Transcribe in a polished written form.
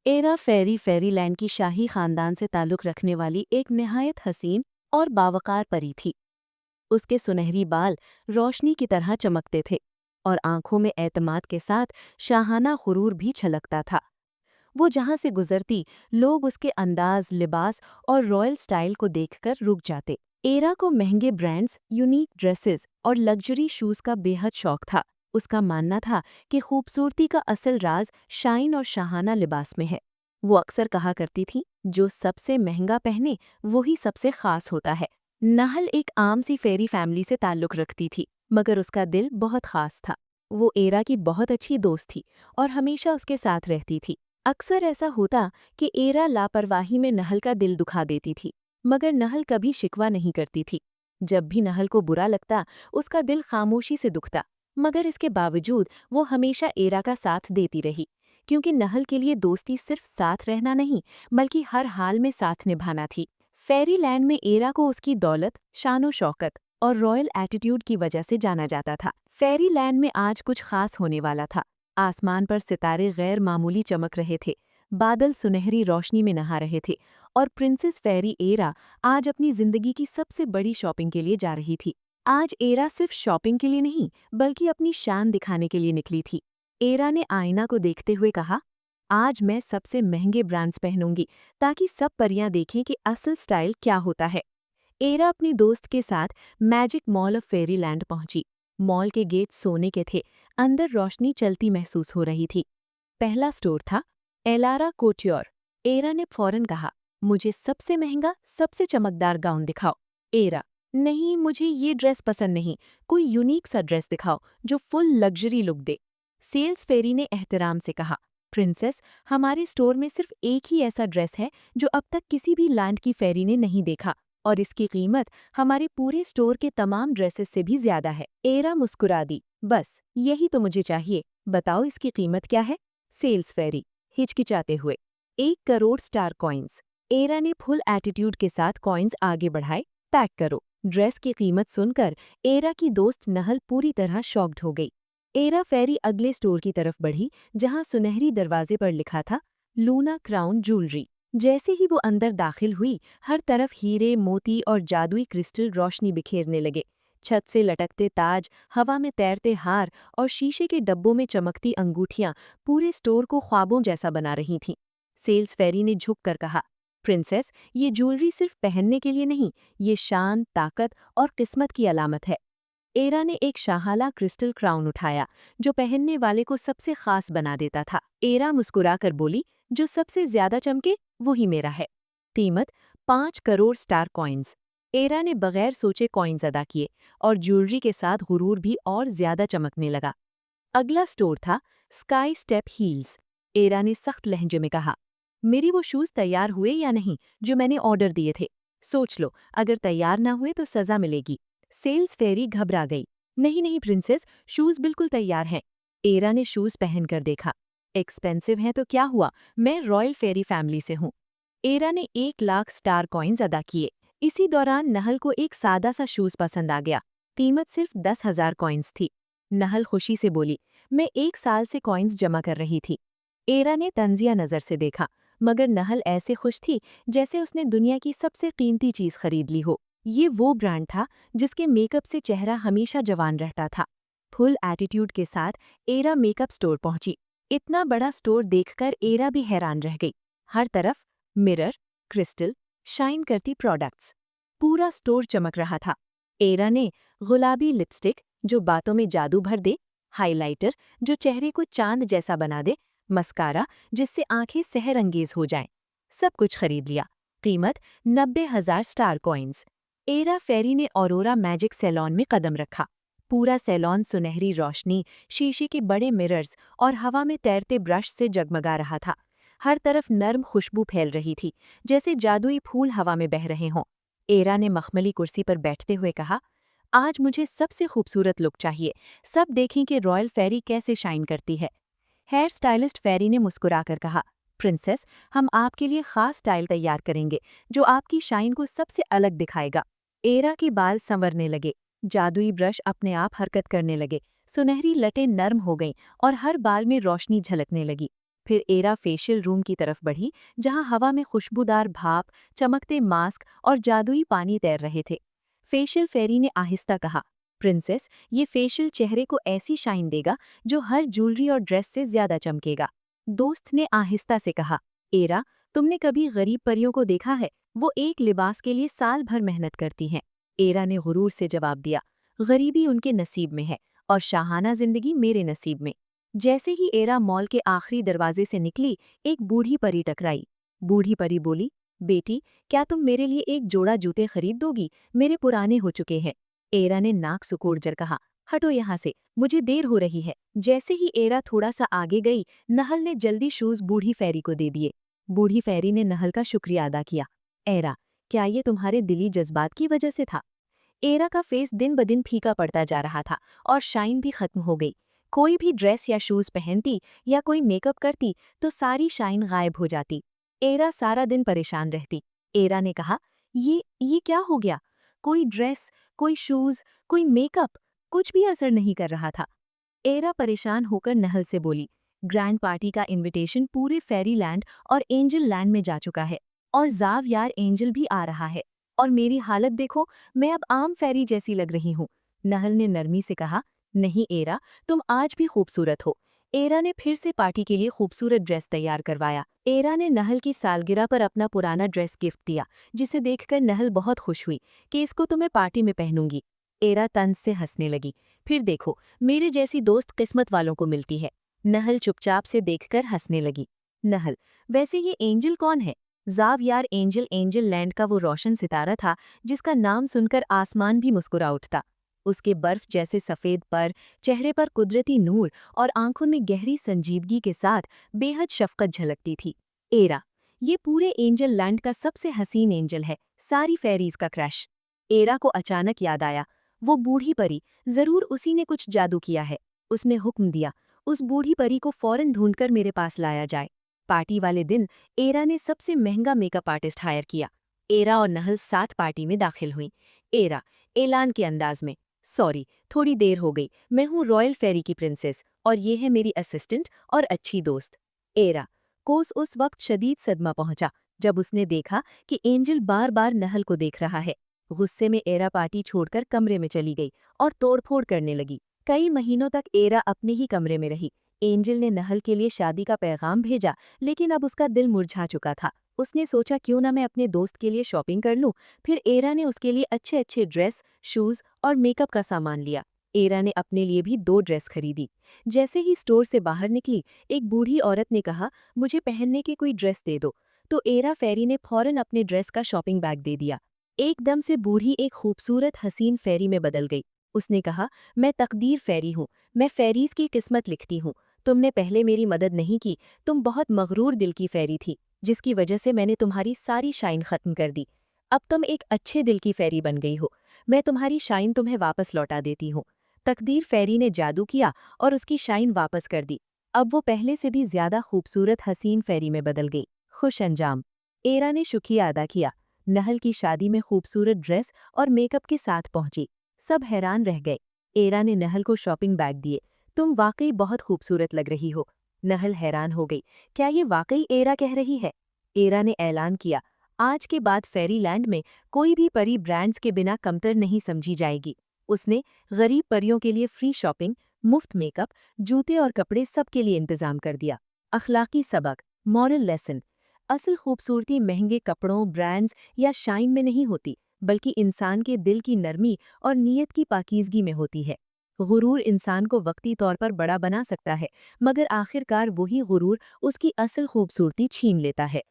Era फेरी Fairyland की शाही खानदान से ताल्लुक रखने वाली एक निहायत हसीन और बावकार परी थी। उसके सुनहरी बाल रोशनी की तरह चमकते थे और आंखों में एतमाद के साथ शाहाना गुरूर भी छलकता था। वो जहां से गुजरती, लोग उसके अंदाज, लिबास और रॉयल स्टाइल को देखकर रुक जाते। एरा को महंगे ब्रांड्स, यूनिक ड्रेसेस और लग्जरी शूज का बेहद शौक था। उसका मानना था कि खूबसूरती का असल राज शाइन और शाहाना लिबास में है। वो अक्सर कहा करती थी, जो सबसे महंगा पहने वही सबसे खास होता है। नहल एक आम सी फेरी फैमिली से ताल्लुक रखती थी, मगर उसका दिल बहुत खास था। वो एरा की बहुत अच्छी दोस्त थी और हमेशा उसके साथ रहती थी। अक्सर ऐसा होता कि एरा लापरवाही में नहल का दिल दुखा देती थी, मगर नहल कभी शिकवा नहीं करती थी। जब भी नहल को बुरा लगता, उसका दिल खामोशी से दुखता, मगर इसके बावजूद वो हमेशा एरा का साथ देती रही, क्योंकि नहल के लिए दोस्ती सिर्फ साथ रहना नहीं, बल्कि हर हाल में साथ निभाना थी। फेरीलैंड में एरा को उसकी दौलत, शानो शौकत और रॉयल एटीट्यूड की वजह से जाना जाता था। फेरीलैंड में आज कुछ खास होने वाला था। आसमान पर सितारे गैर मामूली चमक रहे थे, बादल सुनहरी रोशनी में नहा रहे थे और प्रिंसेस फेरी एरा आज अपनी जिंदगी की सबसे बड़ी शॉपिंग के लिए जा रही थी। आज एरा सिर्फ शॉपिंग के लिए नहीं, बल्कि अपनी शान दिखाने के लिए निकली थी। एरा ने आईना को देखते हुए कहा, आज मैं सबसे महंगे ब्रांड्स पहनूंगी ताकि सब परियां देखें कि असल स्टाइल क्या होता है। एरा अपनी दोस्त के साथ मैजिक मॉल ऑफ फेरीलैंड पहुंची। मॉल के गेट सोने के थे, अंदर रोशनी चलती महसूस हो रही थी। पहला स्टोर था एलारा कोट्योर। एरा ने फौरन कहा, मुझे सबसे महंगा, सबसे चमकदार गाउन दिखाओ। एरा, नहीं, मुझे ये ड्रेस पसंद नहीं, कोई यूनिक सा ड्रेस दिखाओ जो फुल लग्जरी लुक दे। सेल्स फेरी ने एहतराम से कहा, प्रिंसेस, हमारे स्टोर में सिर्फ एक ही ऐसा ड्रेस है जो अब तक किसी भी लैंड की फेरी ने नहीं देखा, और इसकी कीमत हमारे पूरे स्टोर के तमाम ड्रेसेस से भी ज्यादा है। एरा मुस्कुरा दी, बस यही तो मुझे चाहिए, बताओ इसकी कीमत क्या है। सेल्स फेरी हिचकिचाते हुए, 1 करोड़ स्टार कॉइन्स। एरा ने फुल एटीट्यूड के साथ कॉइन्स आगे बढ़ाए, पैक करो। ड्रेस की कीमत सुनकर एरा की दोस्त नहल पूरी तरह शॉक्ड हो गई। एरा फेरी अगले स्टोर की तरफ बढ़ी, जहां सुनहरी दरवाजे पर लिखा था लूना क्राउन ज्वेलरी। जैसे ही वो अंदर दाखिल हुई, हर तरफ हीरे, मोती और जादुई क्रिस्टल रोशनी बिखेरने लगे। छत से लटकते ताज, हवा में तैरते हार और शीशे के डब्बों में चमकती अंगूठियां पूरे स्टोर को ख्वाबों जैसा बना रही थीं। सेल्स फेरी ने झुककर कहा, प्रिंसेस, ये ज्वेलरी सिर्फ पहनने के लिए नहीं, ये शान, ताकत और किस्मत की अलामत है। एरा ने एक शाहाला क्रिस्टल क्राउन उठाया, जो पहनने वाले को सबसे खास बना देता था। एरा मुस्कुराकर बोली, जो सबसे ज्यादा चमके वही मेरा है। कीमत 5 करोड़ स्टार कॉइन्स। एरा ने बगैर सोचे कॉइन्स अदा किए और ज्वेलरी के साथ गुरूर भी और ज्यादा चमकने लगा। अगला स्टोर था स्काई स्टेप हील्स। एरा ने सख्त लहजे में कहा, मेरी वो शूज तैयार हुए या नहीं जो मैंने ऑर्डर दिए थे? सोच लो, अगर तैयार ना हुए तो सजा मिलेगी। सेल्स फेरी घबरा गई, नहीं नहीं प्रिंसेस, शूज बिल्कुल तैयार हैं। एरा ने शूज पहनकर देखा, एक्सपेंसिव हैं तो क्या हुआ, मैं रॉयल फेरी फैमिली से हूँ। एरा ने 1 लाख स्टार कॉइन्स अदा किए। इसी दौरान नहल को एक सादा सा शूज पसंद आ गया। कीमत सिर्फ 10,000 कॉइन्स थी। नहल खुशी से बोली, मैं 1 साल से कॉइन्स जमा कर रही थी। एरा ने तंजिया नजर से देखा, मगर नहल ऐसे खुश थी जैसे उसने दुनिया की सबसे कीमती चीज खरीद ली हो। ये वो ब्रांड था जिसके मेकअप से चेहरा हमेशा जवान रहता था। फुल एटीट्यूड के साथ एरा मेकअप स्टोर पहुंची। इतना बड़ा स्टोर देखकर एरा भी हैरान रह गई। हर तरफ मिरर, क्रिस्टल, शाइन करती प्रोडक्ट्स, पूरा स्टोर चमक रहा था। एरा ने गुलाबी लिपस्टिक जो बातों में जादू भर दे, हाइलाइटर जो चेहरे को चांद जैसा बना दे, मस्कारा जिससे आंखें सहरंगेज हो जाएं, सब कुछ खरीद लिया। कीमत 90,000 स्टार कॉइन्स। एरा फेरी ने ऑरोरा मैजिक सैलॉन में कदम रखा। पूरा सैलॉन सुनहरी रोशनी, शीशे के बड़े मिरर्स और हवा में तैरते ब्रश से जगमगा रहा था। हर तरफ नर्म खुशबू फैल रही थी, जैसे जादुई फूल हवा में बह रहे हों। एरा ने मखमली कुर्सी पर बैठते हुए कहा, आज मुझे सबसे खूबसूरत लुक चाहिए, सब देखें कि रॉयल फेरी कैसे शाइन करती है। हेयर स्टाइलिस्ट फेरी ने मुस्कुराकर कहा, प्रिंसेस, हम आपके लिए खास स्टाइल तैयार करेंगे जो आपकी शाइन को सबसे अलग दिखाएगा। एरा के बाल संवरने लगे, जादुई ब्रश अपने आप हरकत करने लगे, सुनहरी लटें नर्म हो गईं और हर बाल में रोशनी झलकने लगी। फिर एरा फेशियल रूम की तरफ बढ़ी, जहां हवा में खुशबूदार भाप, चमकते मास्क और जादुई पानी तैर रहे थे। फेशियल फेरी ने आहिस्ता कहा, प्रिंसेस, ये फेशियल चेहरे को ऐसी शाइन देगा जो हर ज्वेलरी और ड्रेस से ज्यादा चमकेगा। दोस्त ने आहिस्ता से कहा, एरा, तुमने कभी गरीब परियों को देखा है? वो एक लिबास के लिए साल भर मेहनत करती हैं। एरा ने गुरूर से जवाब दिया, गरीबी उनके नसीब में है और शाहाना जिंदगी मेरे नसीब में। जैसे ही एरा मॉल के आखिरी दरवाजे से निकली, एक बूढ़ी परी टकराई। बूढ़ी परी बोली, बेटी, क्या तुम मेरे लिए एक जोड़ा जूते खरीद दोगी? मेरे पुराने हो चुके हैं। एरा ने नाक सिकोड़कर कहा, हटो यहाँ से, मुझे देर हो रही है। जैसे ही एरा थोड़ा सा आगे गई, नहल ने जल्दी शूज बूढ़ी फैरी को दे दिए। बूढ़ी फैरी ने नहल का शुक्रिया अदा किया। एरा, क्या ये तुम्हारे दिली जज्बात की वजह से था? एरा का फेस दिन ब दिन फीका पड़ता जा रहा था और शाइन भी खत्म हो गई। कोई भी ड्रेस या शूज पहनती या कोई मेकअप करती तो सारी शाइन गायब हो जाती। एरा सारा दिन परेशान रहती। एरा ने कहा, ये क्या हो गया? कोई ड्रेस, कोई शूज, कोई मेकअप, कुछ भी असर नहीं कर रहा था। एरा परेशान होकर नहल से बोली, ग्रैंड पार्टी का इनविटेशन पूरे फेरी लैंड और एंजल लैंड में जा चुका है और जाव यार एंजल भी आ रहा है। और मेरी हालत देखो, मैं अब आम फेरी जैसी लग रही हूँ। नहल ने नरमी से कहा, नहीं एरा, तुम आज भी खूबसूरत हो। एरा ने फिर से पार्टी के लिए खूबसूरत ड्रेस तैयार करवाया। एरा ने नहल की सालगिरह पर अपना पुराना ड्रेस गिफ्ट दिया, जिसे देखकर नहल बहुत खुश हुई कि इसको तो मैं पार्टी में पहनूंगी। एरा तंज से हंसने लगी, फिर देखो, मेरे जैसी दोस्त किस्मत वालों को मिलती है। नहल चुपचाप से देखकर हंसने लगी। नहल, वैसे ये एंजल कौन है? जाव यार एंजल एंजल लैंड का वो रोशन सितारा था जिसका नाम सुनकर आसमान भी मुस्कुरा उठता। उसके बर्फ जैसे सफ़ेद पर, चेहरे पर कुदरती नूर और आंखों में गहरी संजीदगी के साथ बेहद शफकत झलकती थी। एरा, ये पूरे एंजल लैंड का सबसे हसीन एंजल है, सारी फेरीज का क्रश। एरा को अचानक याद आया, वो बूढ़ी परी, जरूर उसी ने कुछ जादू किया है। उसने हुक्म दिया, उस बूढ़ी परी को फौरन ढूंढकर मेरे पास लाया जाए। पार्टी वाले दिन एरा ने सबसे महंगा मेकअप आर्टिस्ट हायर किया। एरा और नहल साथ पार्टी में दाखिल हुई। एरा ऐलान के अंदाज में, सॉरी, थोड़ी देर हो गई, मैं हूँ रॉयल फेरी की प्रिंसेस और ये है मेरी असिस्टेंट और अच्छी दोस्त। एरा को उस वक्त शदीद सदमा पहुंचा जब उसने देखा कि एंजल बार बार नहल को देख रहा है। गुस्से में एरा पार्टी छोड़कर कमरे में चली गई और तोड़फोड़ करने लगी। कई महीनों तक एरा अपने ही कमरे में रही। एंजल ने नहल के लिए शादी का पैगाम भेजा, लेकिन अब उसका दिल मुरझा चुका था। उसने सोचा, क्यों ना मैं अपने दोस्त के लिए शॉपिंग कर लूं। फिर एरा ने उसके लिए अच्छे अच्छे ड्रेस, शूज और मेकअप का सामान लिया। एरा ने अपने लिए भी 2 ड्रेस खरीदी। जैसे ही स्टोर से बाहर निकली, एक बूढ़ी औरत ने कहा, मुझे पहनने की कोई ड्रेस दे दो। तो एरा फेरी ने फौरन अपने ड्रेस का शॉपिंग बैग दे दिया। एकदम से बूढ़ी एक खूबसूरत हसीन फेरी में बदल गई। उसने कहा, मैं तकदीर फेरी हूँ, मैं फेरीज की किस्मत लिखती हूँ। तुमने पहले मेरी मदद नहीं की, तुम बहुत मगरूर दिल की फेरी थी, जिसकी वजह से मैंने तुम्हारी सारी शाइन खत्म कर दी। अब तुम एक अच्छे दिल की फेरी बन गई हो, मैं तुम्हारी शाइन तुम्हें वापस लौटा देती हूँ। तकदीर फेरी ने जादू किया और उसकी शाइन वापस कर दी। अब वो पहले से भी ज्यादा खूबसूरत हसीन फेरी में बदल गई। खुश अंजाम। एरा ने शुक्रिया अदा किया। नहल की शादी में खूबसूरत ड्रेस और मेकअप के साथ पहुंची। सब हैरान रह गए। एरा ने नहल को शॉपिंग बैग दिए। तुम वाकई बहुत खूबसूरत लग रही हो। नहल हैरान हो गई, क्या ये वाकई एरा कह रही है? एरा ने ऐलान किया, आज के बाद फेरीलैंड में कोई भी परी ब्रांड्स के बिना कमतर नहीं समझी जाएगी। उसने गरीब परियों के लिए फ्री शॉपिंग, मुफ्त मेकअप, जूते और कपड़े सबके लिए इंतजाम कर दिया। अखलाकी सबक, मॉरल लेसन, असल खूबसूरती महंगे कपड़ों, ब्रांड्स या शाइन में नहीं होती, बल्कि इंसान के दिल की नरमी और नीयत की पाकीज़गी में होती है। गुरूर इंसान को वक्ती तौर पर बड़ा बना सकता है, मगर आखिरकार वही गुरूर उसकी असल खूबसूरती छीन लेता है।